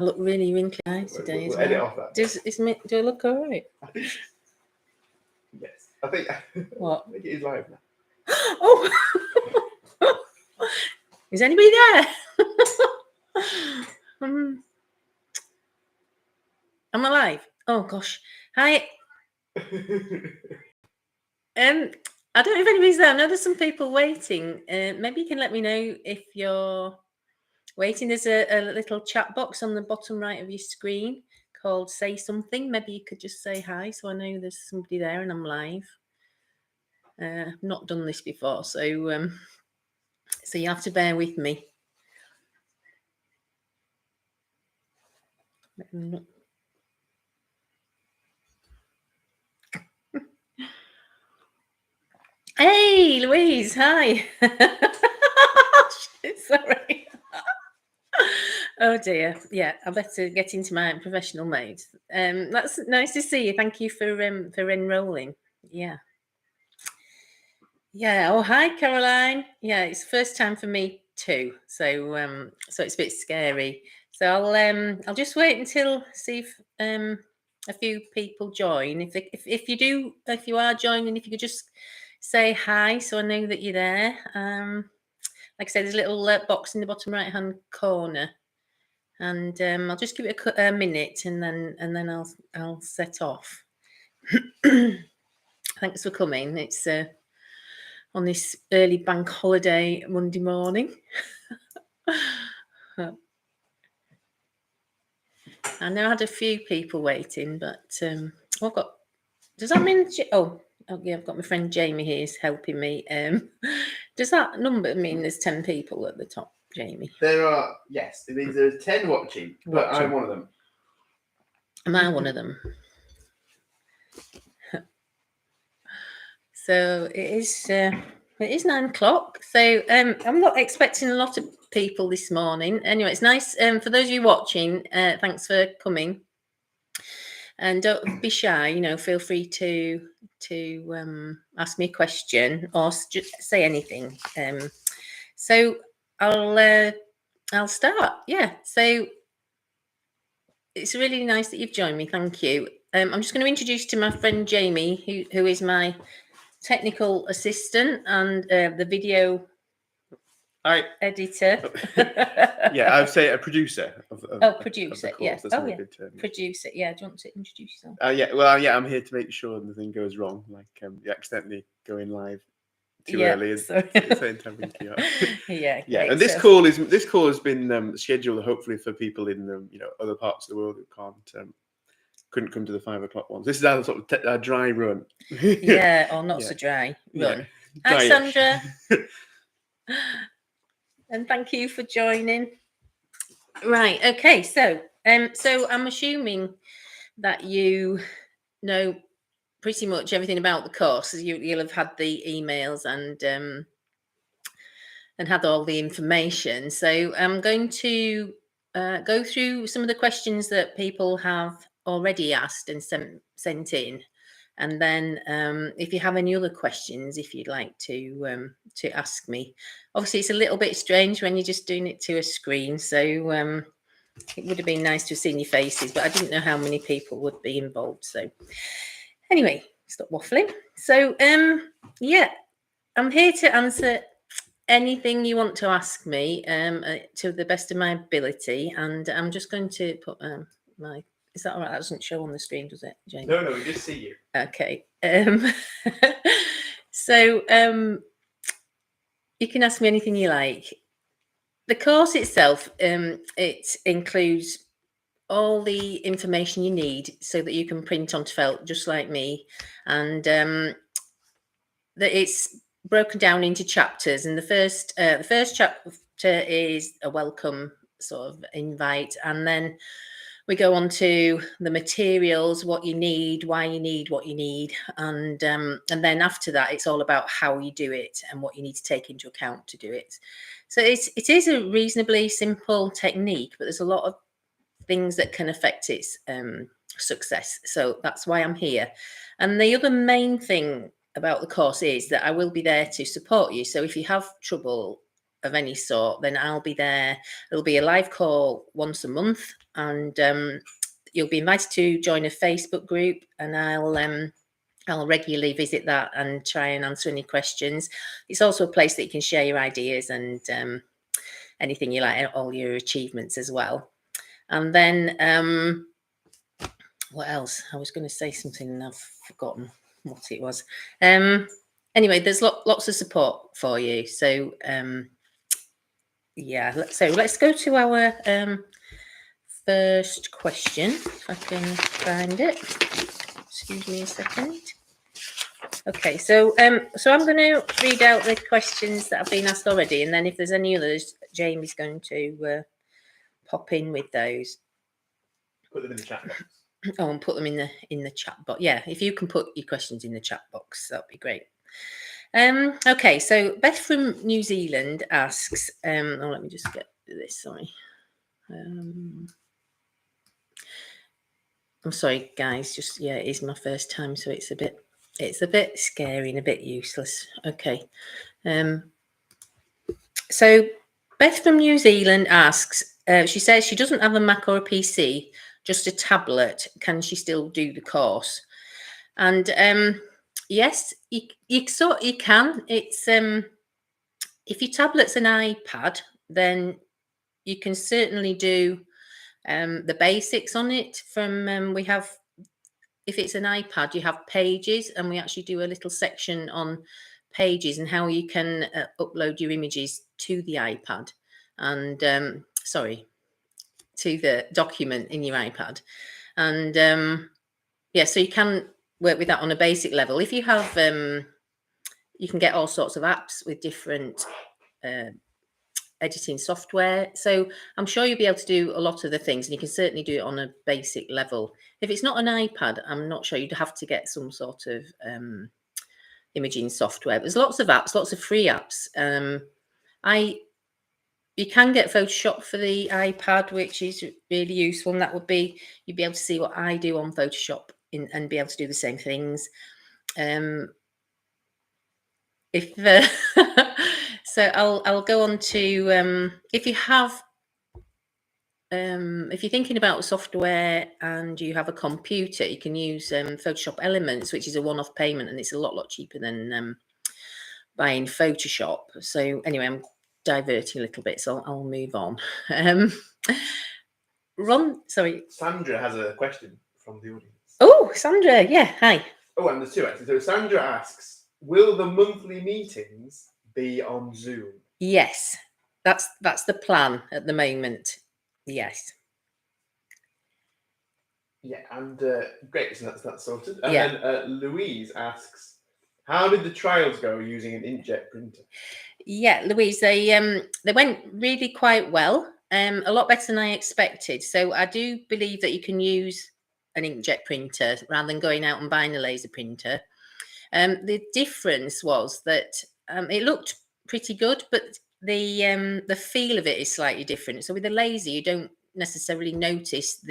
I look really wrinkly eyed today. We'll edit off that. Do I look all right? I think. Yes. I think. What? I think it is live now. Oh! Is anybody there? I'm alive. Oh gosh. Hi. I don't know if anybody's there. I know there's some people waiting. Maybe you can let me know if you're waiting. There's a little chat box on the bottom right of your screen called Say Something. Maybe you could just say hi so I know there's somebody there and I'm live. I've not done this before, so you have to bear with me. Hey, Louise, hi. Sorry. Oh dear. Yeah, I better get into my professional mode. That's nice to see you. Thank you for enrolling. Yeah. Yeah. Oh, hi, Caroline. Yeah, it's the first time for me too. So it's a bit scary. So I'll just wait until see if a few people join. If you are joining, if you could just say hi so I know that you're there. Like I said, there's a little box in the bottom right hand corner, and I'll just give it a minute, and then I'll set off. Thanks for coming. It's on this early bank holiday Monday morning. I know I had a few people waiting, but I've got. Does that mean? Oh yeah, I've got my friend Jamie here is helping me. Does that number mean there's 10 people at the top, Jamie? There are, yes. It means there's 10 watching, but I'm one of them. Am I one of them? So it is 9 o'clock. So I'm not expecting a lot of people this morning. Anyway, it's nice. For those of you watching, thanks for coming. And don't be shy. Feel free to ask me a question or just say anything. So I'll start. Yeah. So it's really nice that you've joined me. Thank you. I'm just going to introduce to my friend Jamie, who is my technical assistant and the video editor. Yeah, I'd say a producer. Producer. Of Yeah. That's a good term. Producer. Yeah. Do you want to introduce yourself? Yeah. Well, yeah. I'm here to make sure nothing goes wrong, like you accidentally going live too early. Yeah. Yeah. And this call has been scheduled hopefully for people in other parts of the world who couldn't come to the 5 o'clock ones. This is our sort of our dry run. Yeah, or not so dry run. Yeah. Hi, Sandra. And thank you for joining. Right. Okay. So I'm assuming that you know pretty much everything about the course. You'll have had the emails and had all the information. So I'm going to go through some of the questions that people have already asked and sent in, and then if you have any other questions, if you'd like to ask me. Obviously, it's a little bit strange when you're just doing it to a screen, so it would have been nice to have seen your faces, but I didn't know how many people would be involved. So anyway, stop waffling. So yeah, I'm here to answer anything you want to ask me to the best of my ability, and I'm just going to put my. Is that all right? That doesn't show on the screen, does it, Jane? No, we just see you. Okay. So you can ask me anything you like. The course itself, it includes all the information you need so that you can print onto felt, just like me, and that it's broken down into chapters. And the first chapter is a welcome sort of invite, and then we go on to the materials, what you need, why you need what you need, and then after that, it's all about how you do it and what you need to take into account to do it. So it is a reasonably simple technique, but there's a lot of things that can affect its success. So that's why I'm here. And the other main thing about the course is that I will be there to support you. So if you have trouble of any sort, then I'll be there. It'll be a live call once a month, and you'll be invited to join a Facebook group, and I'll regularly visit that and try and answer any questions. It's also a place that you can share your ideas and anything you like, all your achievements as well. And then what else? I was going to say something and I've forgotten what it was. Anyway, there's lots of support for you. So yeah, let's go to our first question, if I can find it. Excuse me a second. Okay, so I'm going to read out the questions that have been asked already, and then if there's any others, Jamie's going to pop in with those. Put them in the chat box. Oh, and put them in the chat box. Yeah, if you can put your questions in the chat box, that'd be great. Okay, so Beth from New Zealand asks. Let me just get this. Sorry. I'm sorry, guys. Just it is my first time, so it's a bit scary and a bit useless. Okay. So Beth from New Zealand asks. She says she doesn't have a Mac or a PC, just a tablet. Can she still do the course? And yes, you can. It's if your tablet's an iPad, then you can certainly do the basics on it. From we have, if it's an iPad, you have Pages, and we actually do a little section on Pages and how you can upload your images to the iPad, and to the document in your iPad, and so you can work with that on a basic level. If you have, you can get all sorts of apps with different editing software. So I'm sure you'll be able to do a lot of the things, and you can certainly do it on a basic level. If it's not an iPad, I'm not sure. You'd have to get some sort of imaging software. There's lots of apps, lots of free apps. You can get Photoshop for the iPad, which is really useful, and that would be, you'd be able to see what I do on Photoshop and be able to do the same things. So I'll go on to if you're thinking about software and you have a computer, you can use Photoshop Elements, which is a one-off payment, and it's a lot cheaper than buying Photoshop. So anyway, I'm diverting a little bit, so I'll move on. Sorry. Sandra has a question from the audience. Oh, Sandra, yeah, hi. Oh, and there's two actually. So Sandra asks, will the monthly meetings be on Zoom? Yes, that's the plan at the moment. Yes. Yeah, and great, so that's sorted. And then Louise asks, how did the trials go using an inkjet printer? Yeah, Louise, they went really quite well, a lot better than I expected. So I do believe that you can use an inkjet printer rather than going out and buying a laser printer. The difference was that it looked pretty good, but the feel of it is slightly different. So with a laser, you don't necessarily notice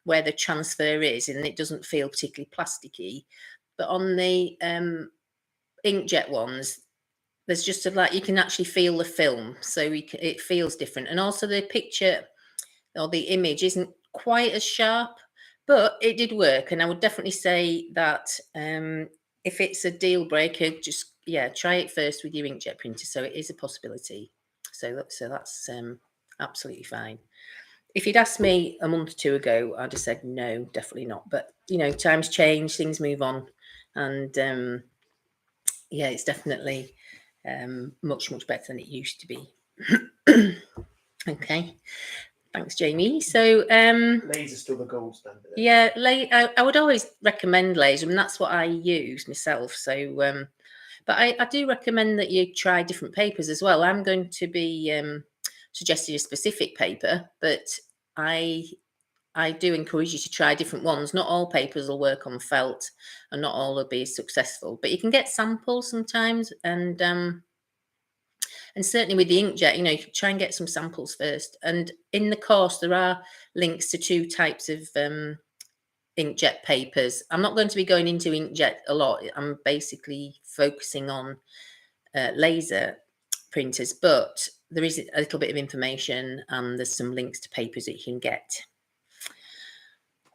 where the transfer is, and it doesn't feel particularly plasticky. But on the inkjet ones, there's just you can actually feel the film, so it feels different. And also the picture or the image isn't quite as sharp, but it did work. And I would definitely say that if it's a deal breaker, just try it first with your inkjet printer. So it is a possibility. So that's absolutely fine. If you'd asked me a month or two ago, I'd have said no, definitely not. But times change, things move on, and it's definitely much better than it used to be. Okay, thanks, Jamie. So laser's still the gold standard. Yeah, I would always recommend laser, and that's what I use myself. So but I do recommend that you try different papers as well. I'm going to be suggesting a specific paper, but I do encourage you to try different ones. Not all papers will work on felt, and not all will be successful. But you can get samples sometimes, and certainly with the inkjet, you can try and get some samples first. And in the course, there are links to 2 types of inkjet papers. I'm not going to be going into inkjet a lot. I'm basically focusing on laser printers, but there is a little bit of information and there's some links to papers that you can get.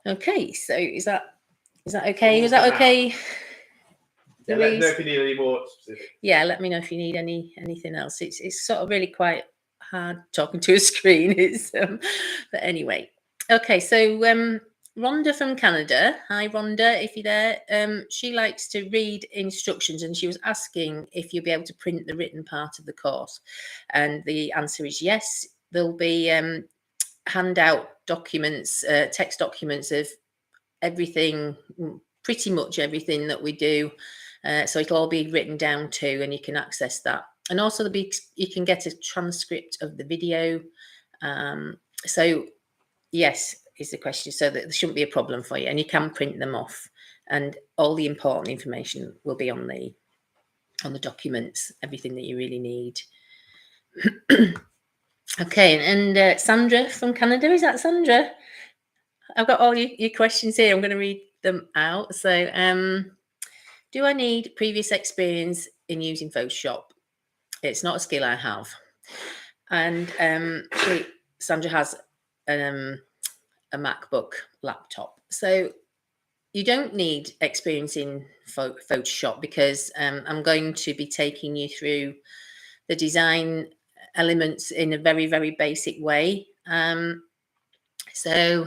Okay, so is that okay? Is that okay? Yeah, let me know if you need any more specific. Yeah, let me know if you need anything else. It's sort of really quite hard talking to a screen. It's but anyway. Okay, so Rhonda from Canada. Hi Rhonda, if you're there. She likes to read instructions and she was asking if you'll be able to print the written part of the course. And the answer is yes. There'll be handout documents, text documents of everything, pretty much everything that we do. So it'll all be written down too, and you can access that. And also you can get a transcript of the video. So yes, is the question. So that there shouldn't be a problem for you, and you can print them off, and all the important information will be on the documents, everything that you really need. Okay, and Sandra from Canada, is that Sandra? I've got all your questions here. I'm going to read them out. So, do I need previous experience in using Photoshop? It's not a skill I have. And Sandra has a MacBook laptop. So you don't need experience in Photoshop because I'm going to be taking you through the design elements in a very, very basic way. So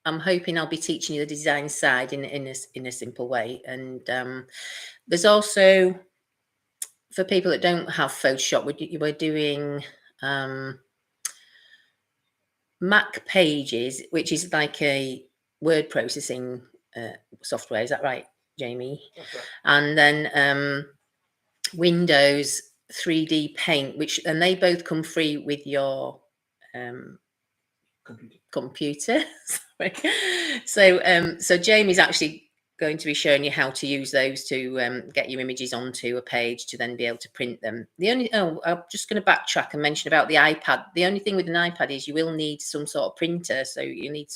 I'm hoping I'll be teaching you the design side in a simple way. And there's also, for people that don't have Photoshop, we're doing Mac Pages, which is like a word processing software. Is that right, Jamie? That's right. And then Windows 3D Paint, and they both come free with your computer. Sorry. So Jamie's actually going to be showing you how to use those to get your images onto a page to then be able to print them. I'm just going to backtrack and mention about the iPad. The only thing with an iPad is you will need some sort of printer. So you need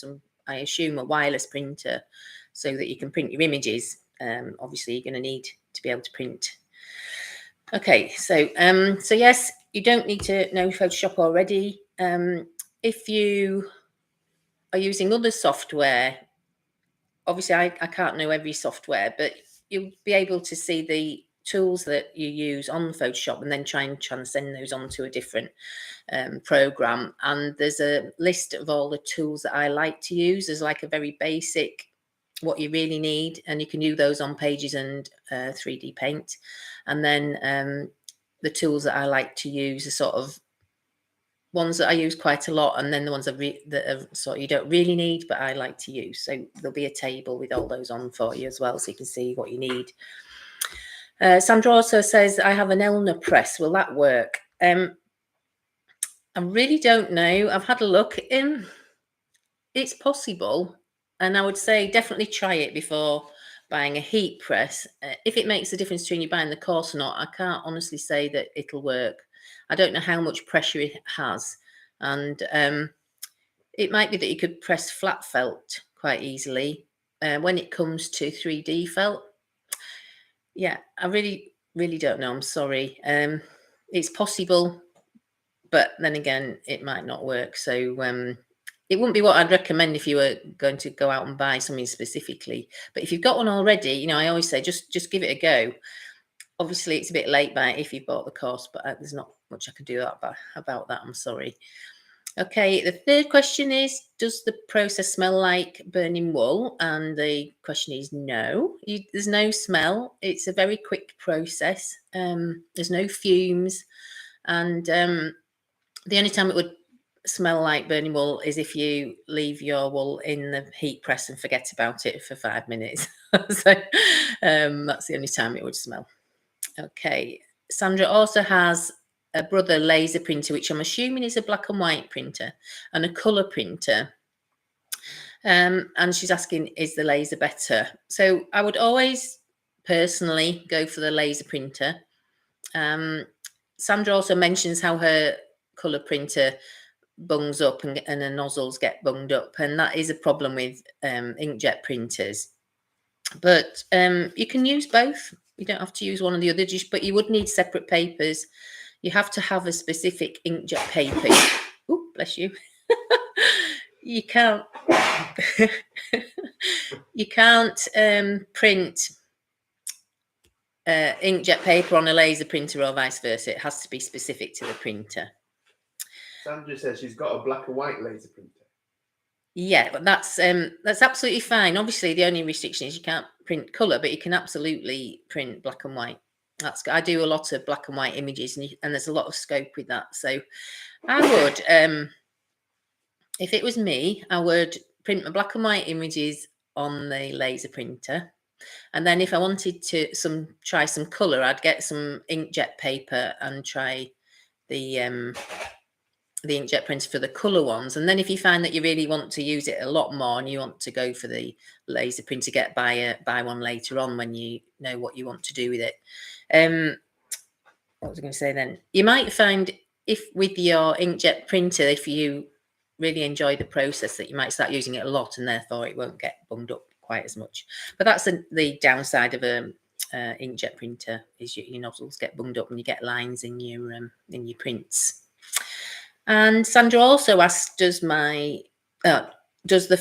I assume, a wireless printer so that you can print your images. Obviously, you're going to need to be able to print. Okay, so yes, you don't need to know Photoshop already. If you are using other software, obviously I can't know every software, but you'll be able to see the tools that you use on Photoshop and then try and transcend those onto a different program. And there's a list of all the tools that I like to use. There's like a very basic, what you really need, and you can do those on Pages and 3D Paint. And then the tools that I like to use are sort of ones that I use quite a lot, and then the ones that are sort of you don't really need, but I like to use. So there'll be a table with all those on for you as well, so you can see what you need. Sandra also says, I have an Elna press. Will that work? I really don't know. I've had a look. It's possible, and I would say definitely try it before buying a heat press. If it makes a difference between you buying the course or not, I can't honestly say that it'll work. I don't know how much pressure it has, and it might be that you could press flat felt quite easily. When it comes to 3D felt, yeah, I really, really don't know. I'm sorry. It's possible, but then again, it might not work. So it wouldn't be what I'd recommend if you were going to go out and buy something specifically. But if you've got one already, I always say just give it a go. Obviously, it's a bit late if you've bought the course, but there's not much I can do about that. I'm sorry. Okay, the third question is, does the process smell like burning wool? And the question is no. There's no smell. It's a very quick process. There's no fumes. And the only time it would smell like burning wool is if you leave your wool in the heat press and forget about it for 5 minutes. So that's the only time it would smell. Okay, Sandra also has a Brother laser printer, which I'm assuming is a black and white printer, and a colour printer. And she's asking, is the laser better? So I would always personally go for the laser printer. Sandra also mentions how her colour printer bungs up and the nozzles get bunged up, and that is a problem with inkjet printers. But you can use both. You don't have to use one or the other, but you would need separate papers. you have to have a specific inkjet paper. Oh, bless you. You can't you can't print inkjet paper on a laser printer or vice versa. It has to be specific to the printer. Sandra says she's got a black and white laser printer. Yeah, but that's absolutely fine. Obviously, the only restriction is you can't print color, but you can absolutely print black and white. I do a lot of black and white images, and there's a lot of scope with that. So I would, if it was me, I would print my black and white images on the laser printer. And then if I wanted to try some color, I'd get some inkjet paper and try the inkjet printer for the color ones. And then if you find that you really want to use it a lot more and you want to go for the laser printer, buy one later on when you know what you want to do with it. What was I going to say then? You might find if with your inkjet printer, if you really enjoy the process, that you might start using it a lot, and therefore it won't get bunged up quite as much. But that's the downside of a inkjet printer, is your nozzles get bunged up and you get lines in your prints. And Sandra also asked, does the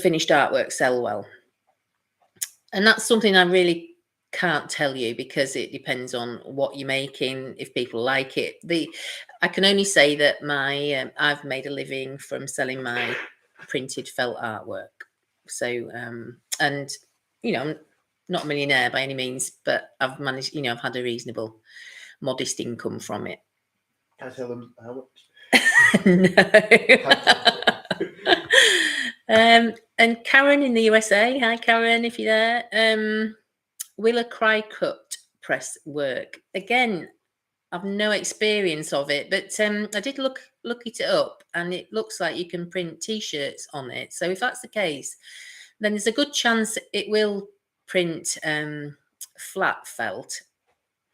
finished artwork sell well? And that's something I really can't tell you, because it depends on what you're making, if people like it. I can only say that I've made a living from selling my printed felt artwork. So and I'm not a millionaire by any means, but I've managed, I've had a reasonable, modest income from it. Can I tell them how much? No. And Karen in the USA, hi Karen, if you're there. Will a crycut press work? Again, I've no experience of it, but I did look it up, and it looks like you can print t-shirts on it. So if that's the case, then there's a good chance it will print flat felt.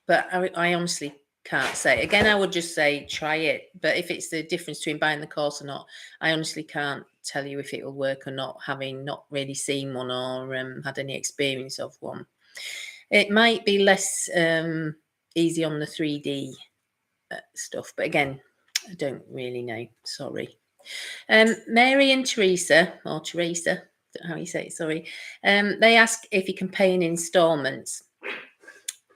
But I honestly can't say. Again, I would just say try it. But if it's the difference between buying the course or not, I honestly can't tell you if it will work or not, having not really seen one or had any experience of one. It might be less easy on the 3D stuff, but again, I don't really know. Sorry. Mary and Teresa, or Teresa, I don't know how you say it, sorry. They ask if you can pay in installments.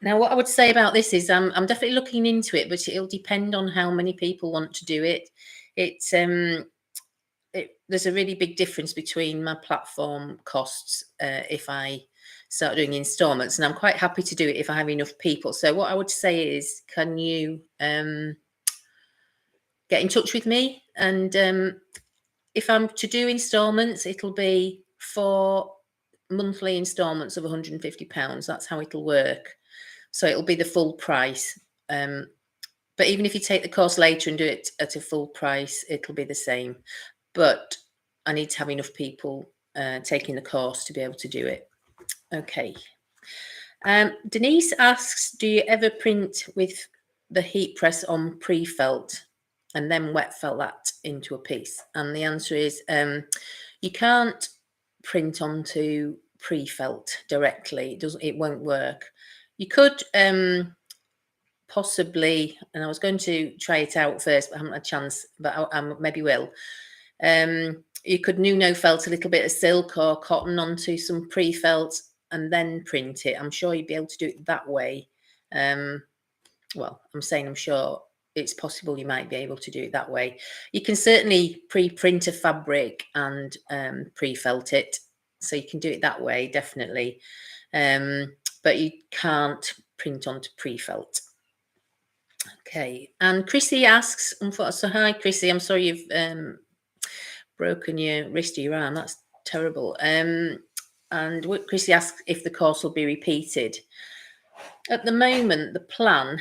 Now, what I would say about this is I'm definitely looking into it, but it'll depend on how many people want to do it. There's a really big difference between my platform costs if I start doing installments, and I'm quite happy to do it if I have enough people. So what I would say is, can you get in touch with me? And if I'm to do installments, it'll be 4 monthly installments of £150. That's how it'll work. So it'll be the full price. But even if you take the course later and do it at a full price, it'll be the same. But I need to have enough people taking the course to be able to do it. Okay. Denise asks, do you ever print with the heat press on pre-felt and then wet felt that into a piece? And the answer is you can't print onto pre-felt directly. It won't work. You could possibly, and I was going to try it out first, but I haven't had a chance, but I maybe will. You could Nuno felt a little bit of silk or cotton onto some pre-felt and then print it. I'm sure you'd be able to do it that way. Well, I'm saying I'm sure it's possible you might be able to do it that way. You can certainly pre-print a fabric and pre-felt it. So you can do it that way, definitely. But you can't print onto pre-felt. Okay, and Chrissy asks, so hi Chrissy, I'm sorry you've broken your wrist or your arm, that's terrible. And Chrissy asks if the course will be repeated. At the moment, the plan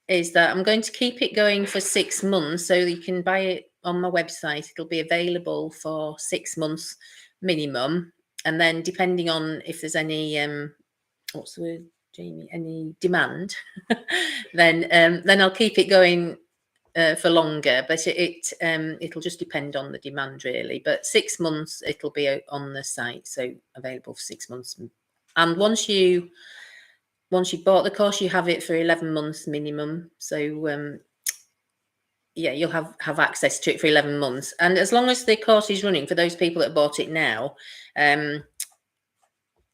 is that I'm going to keep it going for 6 months, so you can buy it on my website. It'll be available for 6 months minimum, and then depending on if there's any what's the word, Jamie, any demand, then I'll keep it going for longer, but it'll just depend on the demand really. But 6 months it'll be on the site, so available for 6 months. And once you bought the course, you have it for 11 months minimum. So yeah, you'll have access to it for 11 months. And as long as the course is running, for those people that bought it now,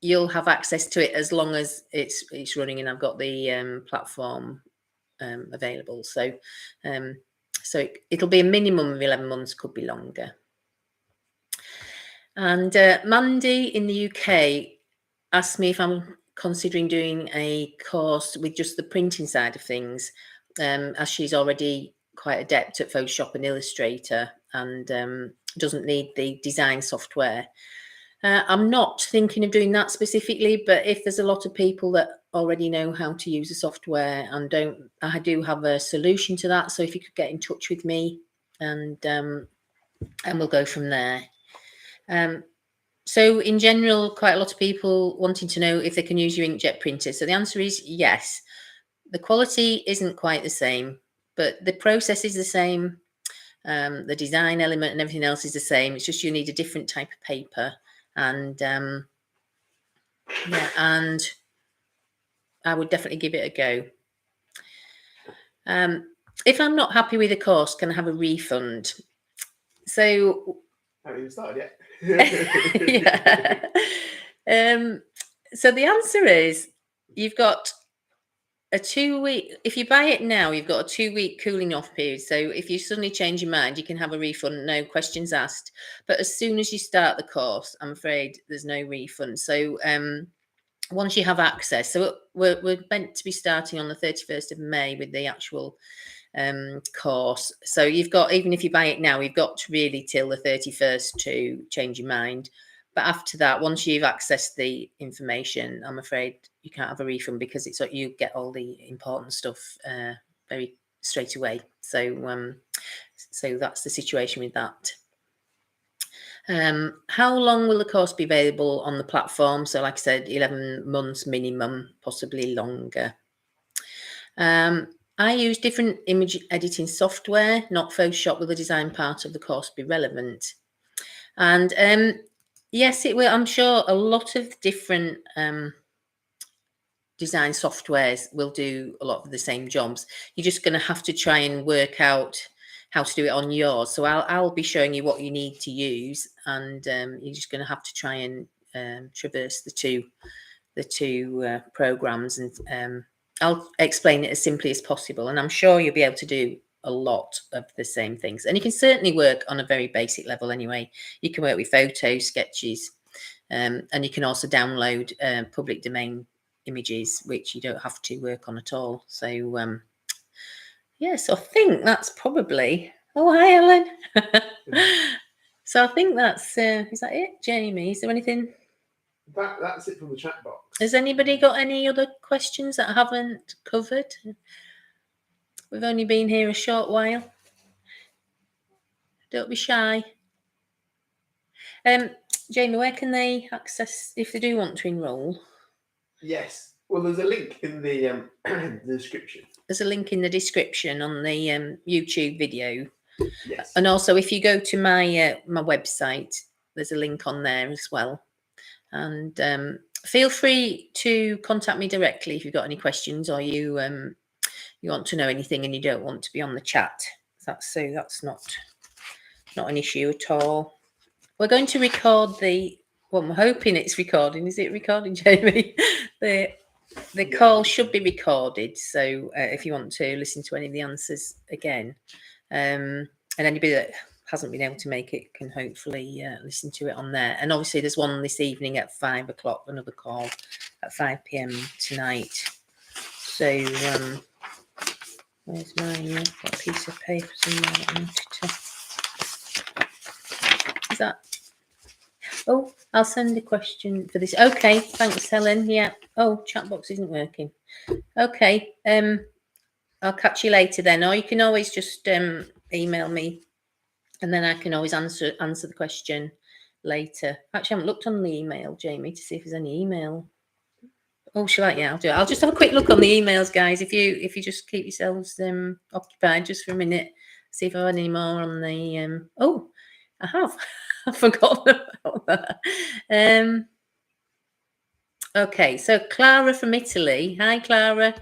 you'll have access to it as long as it's running, and I've got the platform available. So it'll be a minimum of 11 months, could be longer. And Mandy in the UK asked me if I'm considering doing a course with just the printing side of things, as she's already quite adept at Photoshop and Illustrator and doesn't need the design software. I'm not thinking of doing that specifically, but if there's a lot of people that already know how to use the software and I do have a solution to that. So if you could get in touch with me, and we'll go from there. So in general, quite a lot of people wanting to know if they can use your inkjet printer. So the answer is yes. The quality isn't quite the same, but the process is the same. The design element and everything else is the same. It's just you need a different type of paper. And yeah, and I would definitely give it a go. If I'm not happy with the course, can I have a refund? So I haven't even started yet. Yeah. So the answer is you've got a 2-week. If you buy it now, you've got a 2-week cooling off period. So if you suddenly change your mind, you can have a refund, no questions asked. But as soon as you start the course, I'm afraid there's no refund. So once you have access, so we're meant to be starting on the 31st of May with the actual course. So you've got, even if you buy it now, you've got really till the 31st to change your mind. But after that, once you've accessed the information, I'm afraid you can't have a refund, because it's like you get all the important stuff very straight away. So so that's the situation with that. How long will the course be available on the platform? So like I said, 11 months minimum, possibly longer. I use different image editing software, not Photoshop. Will the design part of the course be relevant? And yes, it will. I'm sure a lot of different design softwares will do a lot of the same jobs. You're just going to have to try and work out how to do it on yours. So I'll be showing you what you need to use, and you're just going to have to try and traverse the two programs, and I'll explain it as simply as possible. And I'm sure you'll be able to do a lot of the same things. And you can certainly work on a very basic level anyway. You can work with photos, sketches, and you can also download public domain images, which you don't have to work on at all. So yes, I think that's probably. Oh, hi, Ellen. So I think that's is that it, Jamie? Is there anything? That's it from the chat box. Has anybody got any other questions that I haven't covered? We've only been here a short while. Don't be shy. Jamie, where can they access if they do want to enroll? Yes. Well, there's a link in the description. There's a link in the description on the YouTube video. Yes. And also, if you go to my my website, there's a link on there as well. And feel free to contact me directly if you've got any questions, or you want to know anything and you don't want to be on the chat. That's not an issue at all. We're going to record well, I'm hoping it's recording. Is it recording, Jamie? The call should be recorded. So if you want to listen to any of the answers again, and anybody that hasn't been able to make it can hopefully listen to it on there. And obviously there's one this evening at 5 o'clock, another call at 5 p.m. tonight. So where's mine? I've got a piece of paper somewhere that I wanted to. Is that? Oh, I'll send a question for this. Okay, thanks, Helen. Yeah. Oh, chat box isn't working. Okay. I'll catch you later then. Or you can always just email me, and then I can always answer the question later. Actually, I haven't looked on the email, Jamie, to see if there's any email. Oh, shall I? Yeah, I'll do it. I'll just have a quick look on the emails, guys. If you just keep yourselves occupied just for a minute, see if I've had any more on the. Oh, I have. I forgot about that. Okay, so Clara from Italy. Hi, Clara.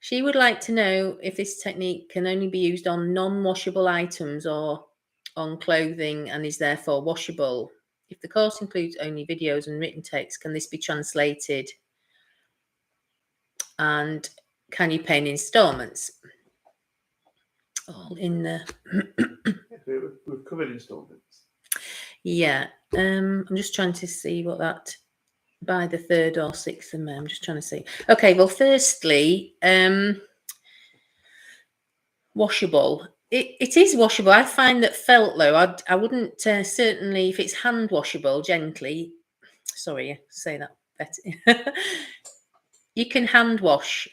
She would like to know if this technique can only be used on non-washable items or on clothing and is therefore washable. If the course includes only videos and written text, can this be translated? And can you pay in installments? All in the We've covered installments. yeah. I'm just trying to see what that by the 3rd or 6th of May. I'm just trying to see. Okay, well, firstly, washable. It is washable. I find that felt though, I wouldn't certainly, if it's hand washable gently. Sorry, say that better. You can hand wash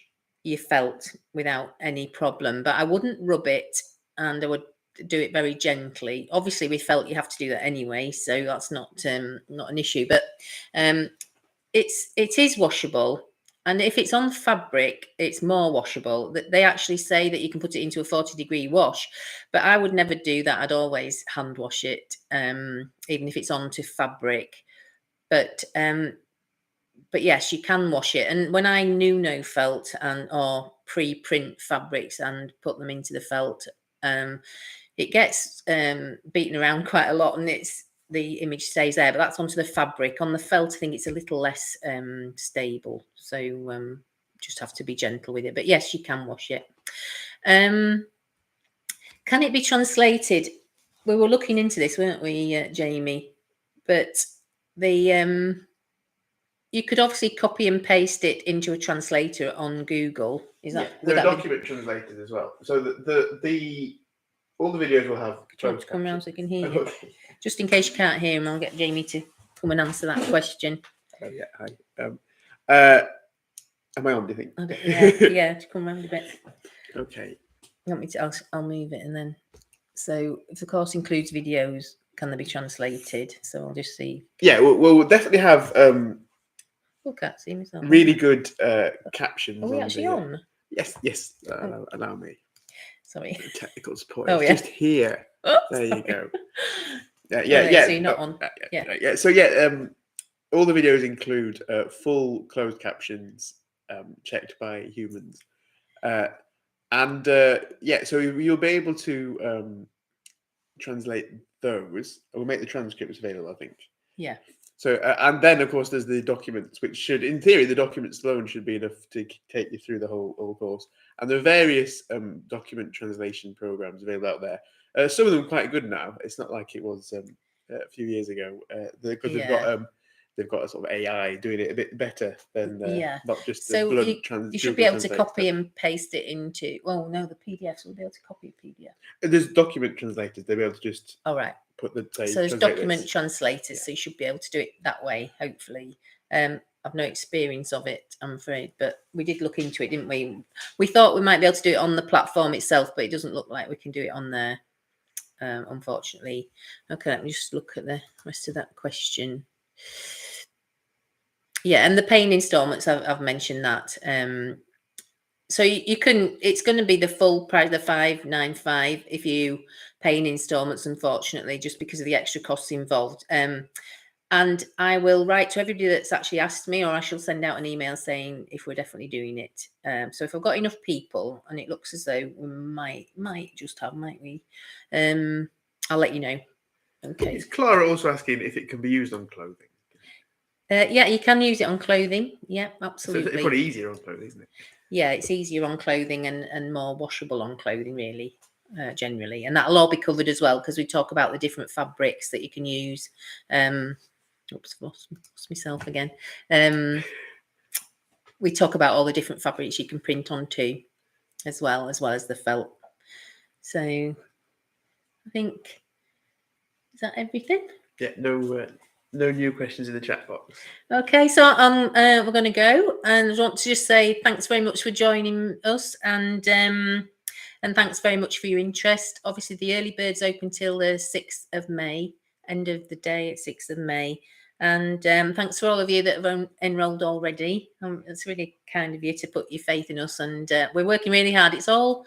your felt without any problem, but I wouldn't rub it, and I would do it very gently. Obviously, with felt, you have to do that anyway, so that's not an issue. But it is washable, and if it's on fabric, it's more washable. They actually say that you can put it into a 40-degree wash, but I would never do that. I'd always hand wash it, even if it's onto fabric. But yes, you can wash it. And when I no felt and or pre-print fabrics and put them into the felt, it gets beaten around quite a lot, and the image stays there. But that's onto the fabric. On the felt, I think it's a little less stable. So just have to be gentle with it. But yes, you can wash it. Can it be translated? We were looking into this, weren't we, Jamie? But the you could obviously copy and paste it into a translator on Google. Is that there are document translators as well? So the all the videos will have. Come around so I can hear you. Okay. Just in case you can't hear him, I'll get Jamie to come and answer that question. Oh yeah, hi. Am I on? Do you think? Yeah, to come around a bit. Okay. You want me to? I'll move it and then. So if the course includes videos, can they be translated? So I'll just see. Yeah, we'll definitely have. Can't see myself. Really good captions. Are we actually on? Yes. Allow me. Sorry. Technical support. Oh, it's just here. Oh, there sorry. you go. Yeah. So you're not on. Yeah. So yeah, all the videos include full closed captions checked by humans, and so you'll be able to translate those. We'll make the transcripts available, I think. Yeah. So, and then of course there's the documents, which should, in theory, the documents alone should be enough to take you through the whole course. And there are various document translation programs available out there. Some of them quite good now. It's not like it was a few years ago, because they've got a sort of AI doing it a bit better than not just the so blunt you should be able to copy and paste it into. Well, no, the PDFs will be able to copy a PDF. There's document translators. They'll be able to just. All right. Put the so there's document translators, so you should be able to do it that way, hopefully. I've no experience of it, I'm afraid, but we did look into it, didn't we? We thought we might be able to do it on the platform itself, but it doesn't look like we can do it on there, unfortunately. Okay, let me just look at the rest of that question. Yeah, and the paying installments, I've mentioned that. So you can, it's going to be the full price, the $595 if you pay in installments, unfortunately, just because of the extra costs involved. And I will write to everybody that's actually asked me, or I shall send out an email saying if we're definitely doing it. So if I've got enough people, and it looks as though we might just have, might we? I'll let you know. Okay. Is Clara also asking if it can be used on clothing? Yeah, you can use it on clothing. Yeah, absolutely. So it's probably easier on clothing, isn't it? Yeah, it's easier on clothing and more washable on clothing, really, generally. And that'll all be covered as well, because we talk about the different fabrics that you can use. Oops, lost myself again. We talk about all the different fabrics you can print onto as well as the felt. So I think, is that everything? Yeah, no new questions in the chat box. Okay, so we're going to go, and I want to just say thanks very much for joining us, and thanks very much for your interest. Obviously, the early bird's open till the 6th of May, end of the day at 6th of May. And thanks for all of you that have enrolled already. It's really kind of you to put your faith in us, and we're working really hard. It's all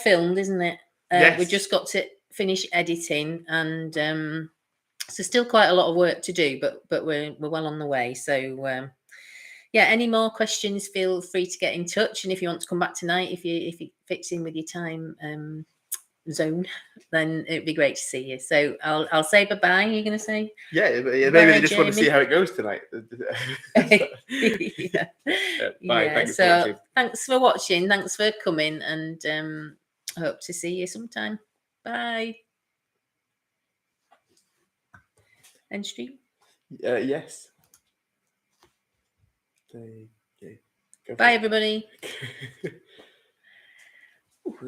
filmed, isn't it? Yes. We've just got to finish editing, and so still quite a lot of work to do, but we're well on the way. So yeah, any more questions, feel free to get in touch. And if you want to come back tonight, if it fits in with your time zone, then it'd be great to see you. So I'll say bye-bye. You're going to say? Yeah, maybe Bye, they just want to see Jamie. how it goes tonight. Yeah. Bye. Yeah. Thanks for So watching. thanks for watching. Thanks for coming, and I hope to see you sometime. Bye. End stream. Yes. Okay. Go for Bye, it. everybody.